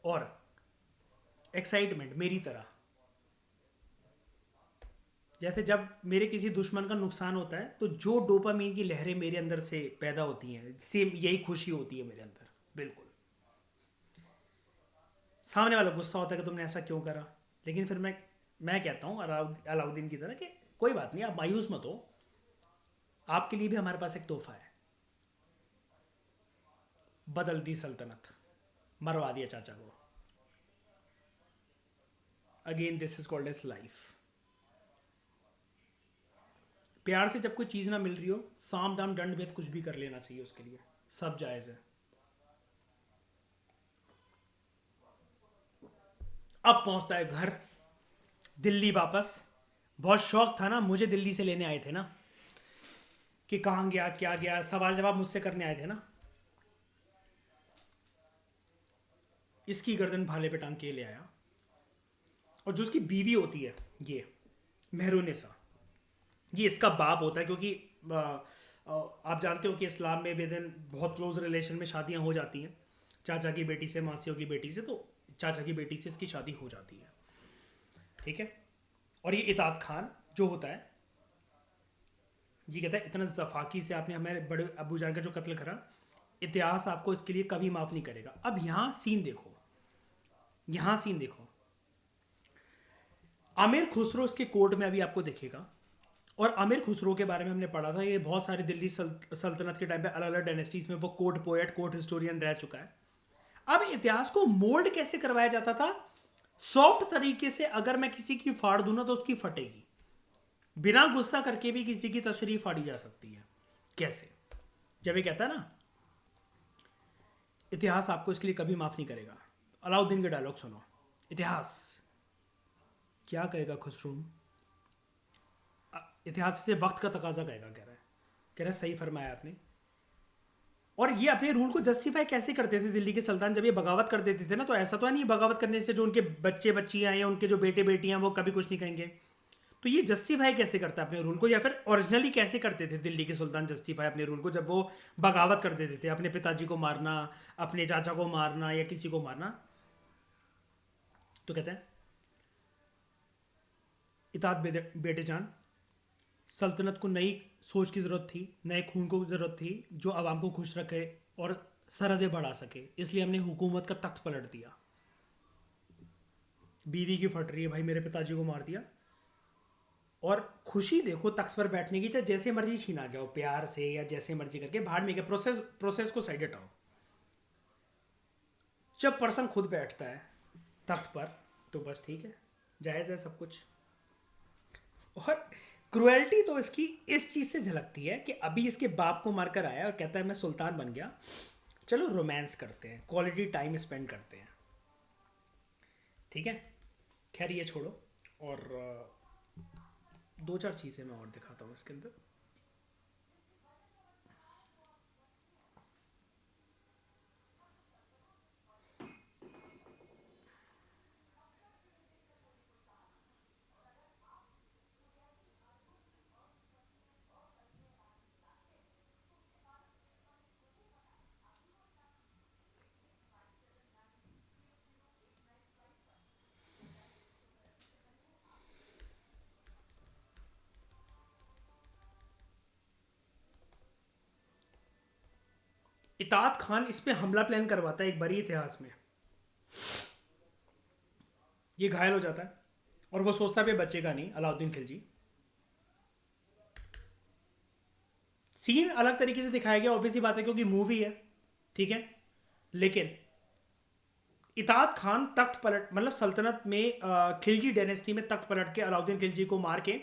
और एक्साइटमेंट मेरी तरह, जैसे जब मेरे किसी दुश्मन का नुकसान होता है तो जो डोपामीन की लहरें मेरे अंदर से पैदा होती हैं, सेम यही खुशी होती है मेरे अंदर। बिल्कुल। सामने वाला गुस्सा होता है कि तुमने ऐसा क्यों करा, लेकिन फिर मैं कहता हूँ अलाउद्दीन की तरह कि कोई बात नहीं, आप मायूस मत हो, आपके लिए भी हमारे पास एक तोहफा है। बदल दी सल्तनत, मरवा दिया चाचा को। Again this is called as life. प्यार से जब कोई चीज़ ना मिल रही हो, साम दाम दंड भेद कुछ भी कर लेना चाहिए उसके लिए, सब जायज़ है। अब पहुंचता है घर, दिल्ली वापस। बहुत शौक था ना, मुझे दिल्ली से लेने आए थे ना, कि कहाँ गया क्या गया, सवाल जवाब मुझसे करने आए थे ना। इसकी गर्दन भाले पे टांग के ले आया। और जो उसकी बीवी होती है ये मेहरुनिसा, ये इसका बाप होता है, क्योंकि आप जानते हो कि इस्लाम में विद इन बहुत क्लोज रिलेशन में शादियां हो जाती हैं, चाचा की बेटी से, मासियों की बेटी से। तो चाचा की बेटी से इसकी शादी हो जाती है, ठीक है। और ये इताद खान जो होता है, ये कहता है इतना जफाकी से आपने हमारे बड़े अबू जान का जो कत्ल करा, इतिहास आपको इसके लिए कभी माफ़ नहीं करेगा। अब यहाँ सीन देखो, यहाँ सीन देखो। आमिर खुसरो इसके कोर्ट में अभी आपको दिखेगा। और आमिर खुसरो के बारे में हमने पढ़ा था, ये बहुत सारे दिल्ली सल्तनत के टाइम पे अलग अलग डायनेस्टीज में वो कोर्ट पोएट, कोर्ट हिस्टोरियन रह चुका है। अब इतिहास को मोल्ड कैसे करवाया जाता था, सॉफ्ट तरीके से। अगर मैं किसी की फाड़ दूं ना तो उसकी फटेगी, बिना गुस्सा करके भी किसी की तशरीह फाड़ी जा सकती है। कैसे, जब ये कहता है ना इतिहास आपको इसके लिए कभी माफ नहीं करेगा। अलाउद्दीन के डायलॉग सुनो। इतिहास क्या कहेगा खुसरो, इतिहास इसे वक्त का तकाजा कहेगा, कह रहा है सही फरमाया आपने। और ये अपने रूल को जस्टिफाई कैसे करते थे दिल्ली के सुल्तान, जब ये बगावत कर देते थे ना, तो ऐसा तो है नहीं बगावत करने से जो उनके बच्चे बच्चियां हैं या उनके जो बेटे बेटियां वो कभी कुछ नहीं कहेंगे। तो ये जस्टिफाई कैसे करता है अपने रूल को, या फिर ओरिजिनली कैसे करते थे दिल्ली के सुल्तान जस्टिफाई अपने रूल को, जब वो बगावत कर देते थे, अपने पिताजी को मारना, अपने चाचा को मारना या किसी को मारना। तो कहते हैं इताद बेटे जान, सल्तनत को नई सोच की ज़रूरत थी, नए खून को ज़रूरत थी जो आवाम को खुश रखे और सरहदें बढ़ा सके, इसलिए हमने हुकूमत का तख्त पलट दिया। बीवी की फट रही है, भाई मेरे पिताजी को मार दिया। और खुशी देखो तख्त पर बैठने की, चाहे जैसे मर्जी छीना गया हो, प्यार से या जैसे मर्जी करके, भाड़ में गया। प्रोसेस को साइड हटाओ। जब पर्सन खुद बैठता है तख्त पर तो बस ठीक है, जायज़ है सब कुछ। और क्रुएल्टी तो इसकी इस चीज़ से झलकती है कि अभी इसके बाप को मारकर आया और कहता है मैं सुल्तान बन गया, चलो रोमांस करते हैं, क्वालिटी टाइम स्पेंड करते हैं, ठीक है। खैर ये छोड़ो, और दो चार चीज़ें मैं और दिखाता हूँ इसके अंदर। इताद खान इस पे हमला प्लान करवाता है एक बारी इतिहास में। ये घायल हो जाता है और वो सोचता है बचेगा नहीं अलाउद्दीन खिलजी। सीन अलग तरीके से दिखाया गया, ऑब्वियसली बात है क्योंकि मूवी है, ठीक है। लेकिन इताद खान तख्त पलट, मतलब सल्तनत में खिलजी डायनेस्टी में तख्त पलट के अलाउद्दीन खिलजी को मार के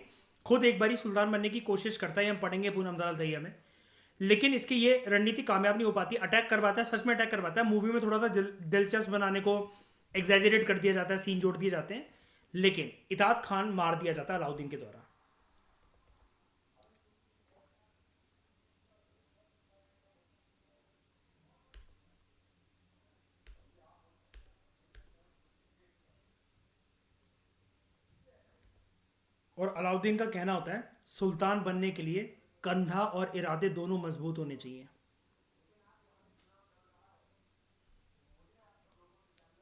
खुद एक बारी सुल्तान बनने की कोशिश करता है, हम पढ़ेंगे पूनम दलाल दहिया में। लेकिन इसकी ये रणनीति कामयाब नहीं हो पाती, अटैक करवाता है, सच में अटैक करवाता है। मूवी में थोड़ा सा दिलचस्प बनाने को एग्जैजरेट कर दिया जाता है, सीन जोड़ दिए जाते हैं, लेकिन इताद खान मार दिया जाता है अलाउद्दीन के द्वारा। और अलाउद्दीन का कहना होता है सुल्तान बनने के लिए कंधा और इरादे दोनों मजबूत होने चाहिए।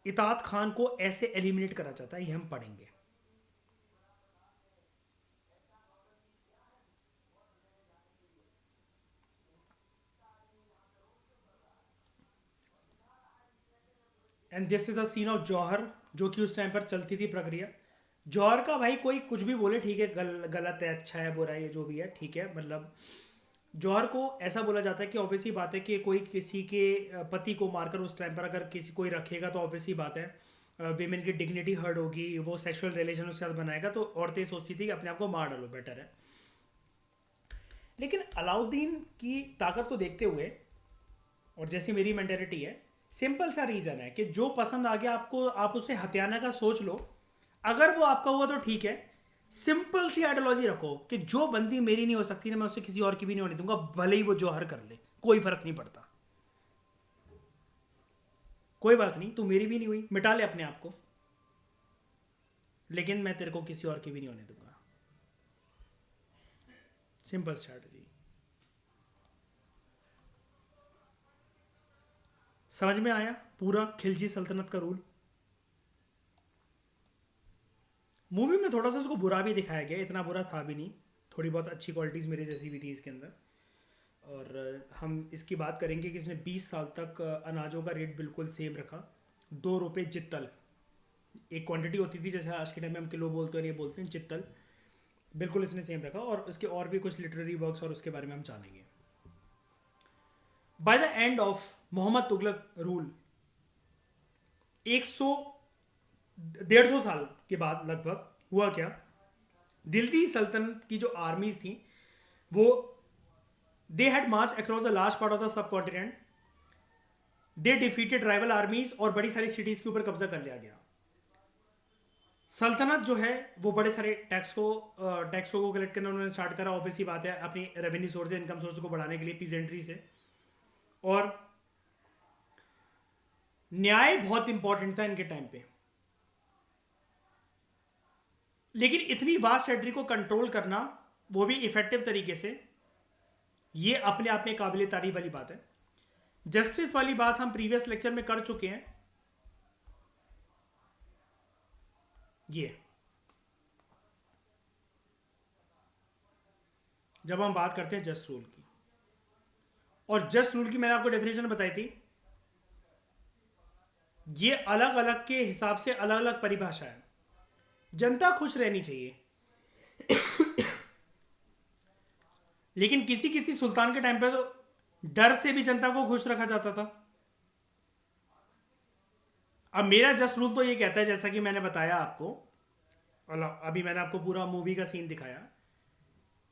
इताद खान को ऐसे एलिमिनेट करा जाता है, ये हम पढ़ेंगे। And this is the scene of Jauhar, जो कि उस टाइम पर चलती थी प्रक्रिया। जौहर का भाई कोई कुछ भी बोले ठीक है, गलत है, अच्छा है, बुरा है, जो भी है ठीक है, मतलब जौहर को ऐसा बोला जाता है कि ऑब्वियसली बात है कि कोई किसी के पति को मारकर उस टाइम पर अगर किसी कोई रखेगा तो ऑब्वियसली बात है वीमेन की डिग्निटी हर्ट होगी, वो सेक्सुअल रिलेशन उसके साथ बनाएगा, तो औरतें सोचती थी कि अपने आप को मार डालो, बेटर है। लेकिन अलाउद्दीन की ताकत को देखते हुए, और जैसी मेरी मेंटेलिटी है, सिंपल सा रीज़न है कि जो पसंद आ गया आपको, आप उसे हथियाने का सोच लो। अगर वो आपका हुआ तो ठीक है। सिंपल सी आइडियोलॉजी रखो कि जो बंदी मेरी नहीं हो सकती ना, मैं उसे किसी और की भी नहीं होने दूंगा, भले ही वो जौहर कर ले, कोई फर्क नहीं पड़ता। कोई बात नहीं, तू मेरी भी नहीं हुई, मिटा ले अपने आप को, लेकिन मैं तेरे को किसी और की भी नहीं होने दूंगा। Simple strategy. समझ में आया पूरा खिलजी सल्तनत का रूल। मूवी में थोड़ा सा उसको बुरा भी दिखाया गया, इतना बुरा था भी नहीं, थोड़ी बहुत अच्छी क्वालिटीज़ मेरे जैसी भी थी इसके अंदर। और हम इसकी बात करेंगे कि इसने 20 साल तक अनाजों का रेट बिल्कुल सेम रखा। 2 रुपये जित्तल एक क्वांटिटी होती थी, जैसे आज के टाइम में हम किलो बोलते हैं और ये बोलते हैं जित्तल, बिल्कुल इसने सेम रखा। और इसके और भी कुछ लिटरेरी वर्क्स और उसके बारे में हम जानेंगे। By the end of Muhammad Tughlaq rule, 100 150 साल के बाद लगभग हुआ क्या, दिल्ली सल्तनत की जो आर्मीज थी वो they had March across the large part of the sub continent, they defeated rival आर्मीज, और बड़ी सारी सिटीज के ऊपर कब्जा कर लिया गया। सल्तनत जो है वो बड़े सारे टैक्सों को कलेक्ट करना उन्होंने स्टार्ट करा, ऑब्वियसली बात है अपनी रेवेन्यू सोर्स, इनकम सोर्स को बढ़ाने के लिए पीजेंट्री से। और न्याय बहुत इंपॉर्टेंट था इनके टाइम पे। लेकिन इतनी वास्ट टेरिटरी को कंट्रोल करना, वो भी इफेक्टिव तरीके से, ये अपने आप में काबिल तारीफ वाली बात है। जस्टिस वाली बात हम प्रीवियस लेक्चर में कर चुके हैं। ये जब हम बात करते हैं जस्ट रूल की, और जस्ट रूल की मैंने आपको डेफिनेशन बताई थी, ये अलग अलग के हिसाब से अलग अलग परिभाषा है। जनता खुश रहनी चाहिए, लेकिन किसी किसी सुल्तान के टाइम पे तो डर से भी जनता को खुश रखा जाता था। अब मेरा जस्ट रूल तो ये कहता है, जैसा कि मैंने बताया आपको, अभी मैंने आपको पूरा मूवी का सीन दिखाया,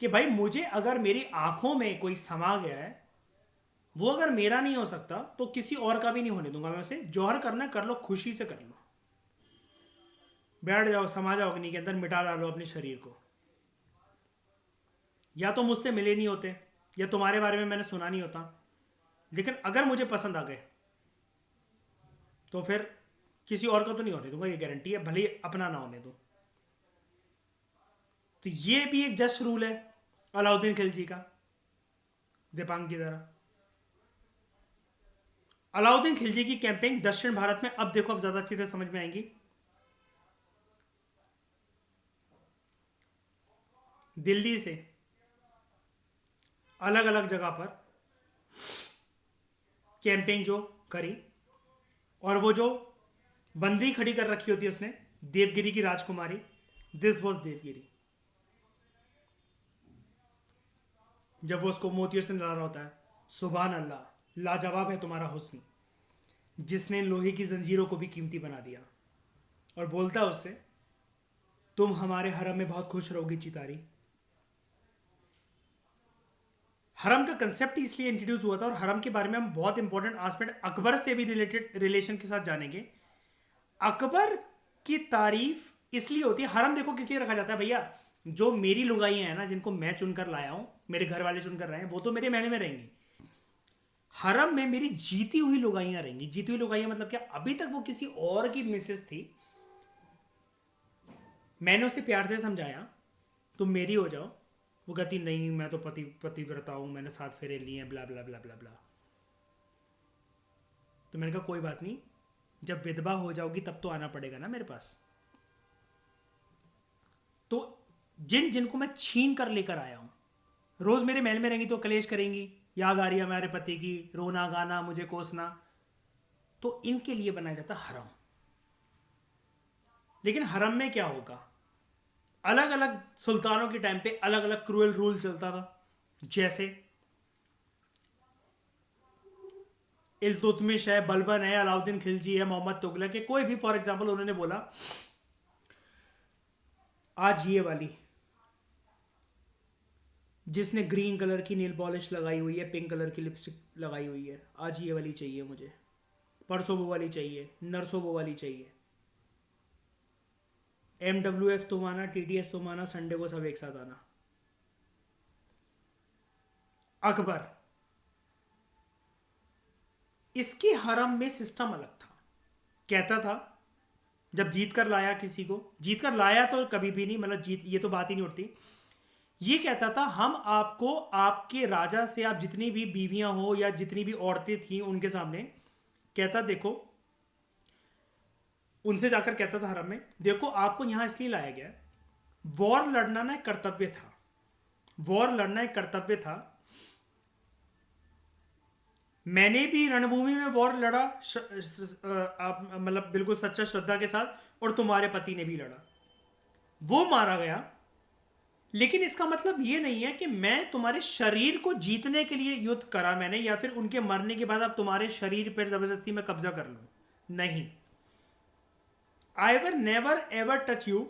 कि भाई मुझे अगर मेरी आंखों में कोई समा गया है, वो अगर मेरा नहीं हो सकता तो किसी और का भी नहीं होने दूंगा मैं उसे। जौहर करना कर लो, खुशी से कर लो, बैठ जाओ, समा जाओ अग्नि के अंदर, मिटा डालो अपने शरीर को। या तो मुझसे मिले नहीं होते, या तुम्हारे बारे में मैंने सुना नहीं होता, लेकिन अगर मुझे पसंद आ गए तो फिर किसी और का तो नहीं होने दूंगा, ये गारंटी है, भले ही अपना ना होने दो। तो ये भी एक जस्ट रूल है अलाउद्दीन खिलजी का, दीपांग की तरह। अलाउद्दीन खिलजी की कैंपेन दक्षिण भारत में, अब देखो, अब ज्यादा अच्छी तरह समझ में आएंगी। दिल्ली से अलग अलग जगह पर कैंपेन जो करी, और वो जो बंदी खड़ी कर रखी होती है उसने, देवगिरी की राजकुमारी, दिस वॉज देवगिरी। जब वो उसको मोतियों से नला रहा होता है, सुभान अल्लाह लाजवाब है तुम्हारा हुस्न, जिसने लोहे की जंजीरों को भी कीमती बना दिया। और बोलता है उससे, तुम हमारे हरम में बहुत खुश रहोगी चितारी। हरम का कंसेप्ट इसलिए इंट्रोड्यूस हुआ था, और हरम के बारे में हम बहुत इंपॉर्टेंट एस्पेक्ट अकबर से भी रिलेटेड रिलेशन के साथ जानेंगे। अकबर की तारीफ इसलिए होती है, हरम देखो किस लिए रखा जाता है भैया, जो मेरी लुगाइयां हैं ना, जिनको मैं चुनकर लाया हूं, मेरे घर वाले चुनकर रहे हैं, वो तो मेरे महल में रहेंगी। हरम में मेरी जीती हुई लुगाइयां रहेंगी। जीती हुई लुगाइयां मतलब क्या, अभी तक वो किसी और की मिसेस थी, मैंने उसे प्यार से समझाया तुम मेरी हो जाओ, वो कहती नहीं मैं तो पतिव्रता हूं, मैंने 7 फेरे लिए हैं, ब्ला ब्ला ब्ला ब्ला ब्ला। तो मैंने कहा कोई बात नहीं, जब विधवा हो जाओगी तब तो आना पड़ेगा ना मेरे पास। तो जिन जिनको मैं छीन कर लेकर आया हूं, रोज मेरे महल में रहेंगी तो कलेश करेंगी, याद आ रही है हमारे पति की, रोना गाना मुझे कोसना, तो इनके लिए बनाया जाता हरम। लेकिन हरम में क्या होगा, अलग अलग सुल्तानों के टाइम पे अलग अलग क्रूएल रूल चलता था। जैसे इल्तुतमिश है, बलबन है, अलाउद्दीन खिलजी है, मोहम्मद तुगलक है, कोई भी फॉर एग्जांपल उन्होंने बोला आज ये वाली जिसने ग्रीन कलर की नील पॉलिश लगाई हुई है, पिंक कलर की लिपस्टिक लगाई हुई है, आज ये वाली चाहिए मुझे, परसों वो वाली चाहिए, नरसों वो वाली चाहिए। MWF तुम आना, TDS तुम आना, संडे को सब एक साथ आना। अकबर, इसके हरम में सिस्टम अलग था। कहता था जब जीत कर लाया किसी को, जीत कर लाया तो कभी भी नहीं, मतलब जीत ये तो बात ही नहीं उठती। ये कहता था हम आपको आपके राजा से, आप जितनी भी बीवियां हो या जितनी भी औरतें थी उनके सामने, कहता देखो, उनसे जाकर कहता था हरम में, देखो आपको यहां इसलिए लाया गया, वॉर लड़ना ना एक कर्तव्य था, वॉर लड़ना एक कर्तव्य था। मैंने भी रणभूमि में वॉर लड़ा, मतलब बिल्कुल सच्चा श्रद्धा के साथ, और तुम्हारे पति ने भी लड़ा, वो मारा गया। लेकिन इसका मतलब ये नहीं है कि मैं तुम्हारे शरीर को जीतने के लिए युद्ध करा मैंने, या फिर उनके मरने के बाद अब तुम्हारे शरीर पर जबरदस्ती में कब्जा कर लूं, नहीं। I were never ever touch you.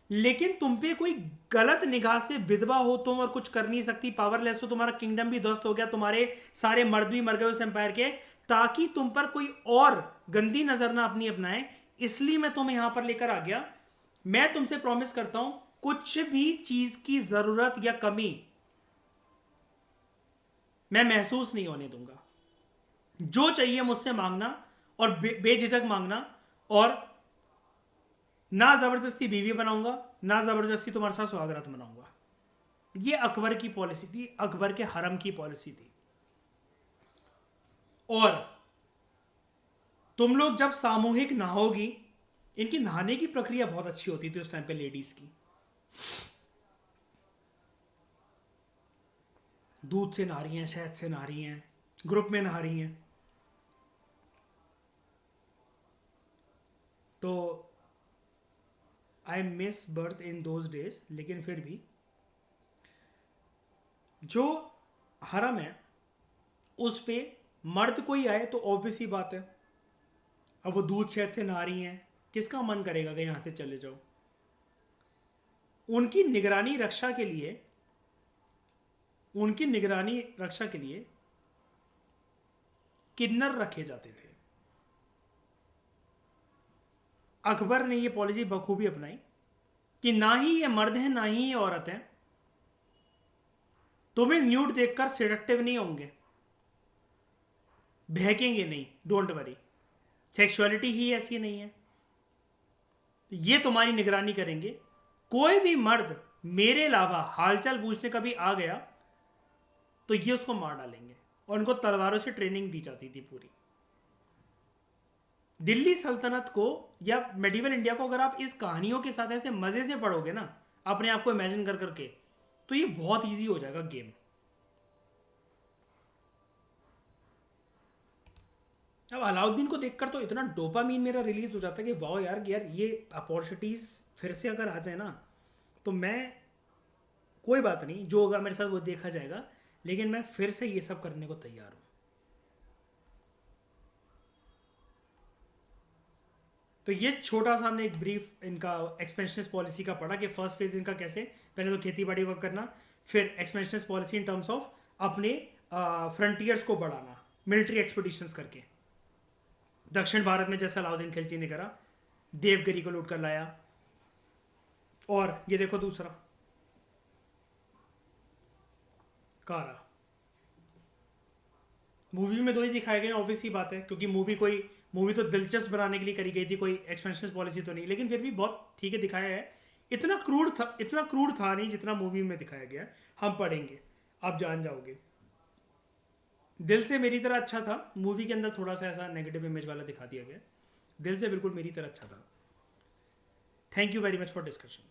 लेकिन तुम पे कोई गलत निगाह से, विधवा हो तुम और कुछ कर नहीं सकती, पावरलेस हो, तुम्हारा किंगडम भी ध्वस्त हो गया, तुम्हारे सारे मर्द भी मर गए उस एम्पायर के, ताकि तुम पर कोई और गंदी नजर ना अपनी अपनाए, इसलिए मैं तुम्हें यहां पर लेकर आ गया। मैं तुमसे प्रॉमिस करता हूं कुछ भी चीज की जरूरत या कमी मैं महसूस नहीं होने दूंगा। जो चाहिए मुझसे मांगना, और बेझिझक मांगना, और ना जबरदस्ती बीवी बनाऊंगा, ना जबरदस्ती तुम्हारे साथ सुहागरात मनाऊंगा। ये अकबर की पॉलिसी थी, अकबर के हरम की पॉलिसी थी। और तुम लोग जब सामूहिक नहाओगी, इनकी नहाने की प्रक्रिया बहुत अच्छी होती थी उस टाइम पे लेडीज की। दूध से नहा रही हैं, शहद से नहा रही हैं, ग्रुप में नहा रही हैं। तो I miss birth in those days, लेकिन फिर भी जो हरम है उस पे मर्द कोई आए तो ऑब्वियस ही बात है, अब वो दूध शहद से नहा रही हैं, किसका मन करेगा कि यहां से चले जाओ। उनकी निगरानी रक्षा के लिए, उनकी निगरानी रक्षा के लिए किन्नर रखे जाते थे। अकबर ने यह पॉलिसी बखूबी अपनाई कि ना ही ये मर्द हैं ना ही ये औरत हैं, तुम्हें न्यूड देखकर सेडक्टिव नहीं होंगे, बहकेंगे नहीं, डोंट वरी, सेक्सुअलिटी ही ऐसी नहीं है, ये तुम्हारी निगरानी करेंगे। कोई भी मर्द मेरे अलावा हालचाल पूछने कभी आ गया तो ये उसको मार डालेंगे, और उनको तलवारों से ट्रेनिंग दी जाती थी पूरी। दिल्ली सल्तनत को या मेडिवल इंडिया को अगर आप इस कहानियों के साथ ऐसे मजे से पढ़ोगे ना, अपने आप को इमेजिन कर करके, तो ये बहुत इजी हो जाएगा गेम। अब अलाउद्दीन को देखकर तो इतना डोपामीन मेरा रिलीज हो जाता है कि वाह यार, ये अपॉर्चुनिटीज फिर से अगर आ जाए ना, तो मैं, कोई बात नहीं, जो होगा मेरे साथ वो देखा जाएगा, लेकिन मैं फिर से ये सब करने को तैयार हूँ। तो ये छोटा सा हमने एक ब्रीफ इनका एक्सपेंशनिस्ट पॉलिसी का पढ़ा कि फर्स्ट फेज इनका कैसे, पहले तो खेती बाड़ी वर्क करना, फिर expansionist policy in terms of अपने फ्रंटियर्स को बढ़ाना मिलिट्री एक्सपीडिशंस करके। दक्षिण भारत में जैसा अलाउद्दीन खिलजी ने करा, देवगिरी को लूट कर लाया। और ये देखो दूसरा कारा, मूवी में दो ही दिखाए गए, ऑब्वियस ही बात है, क्योंकि मूवी तो दिलचस्प बनाने के लिए करी गई थी, कोई एक्सपेंशनिस्ट पॉलिसी तो नहीं, लेकिन फिर भी बहुत ठीक है दिखाया है। इतना क्रूड था नहीं जितना मूवी में दिखाया गया। हम पढ़ेंगे, आप जान जाओगे। दिल से मेरी तरह अच्छा था, मूवी के अंदर थोड़ा सा ऐसा नेगेटिव इमेज वाला दिखा दिया गया। दिल से बिल्कुल मेरी तरह अच्छा था। Thank you very much for discussion.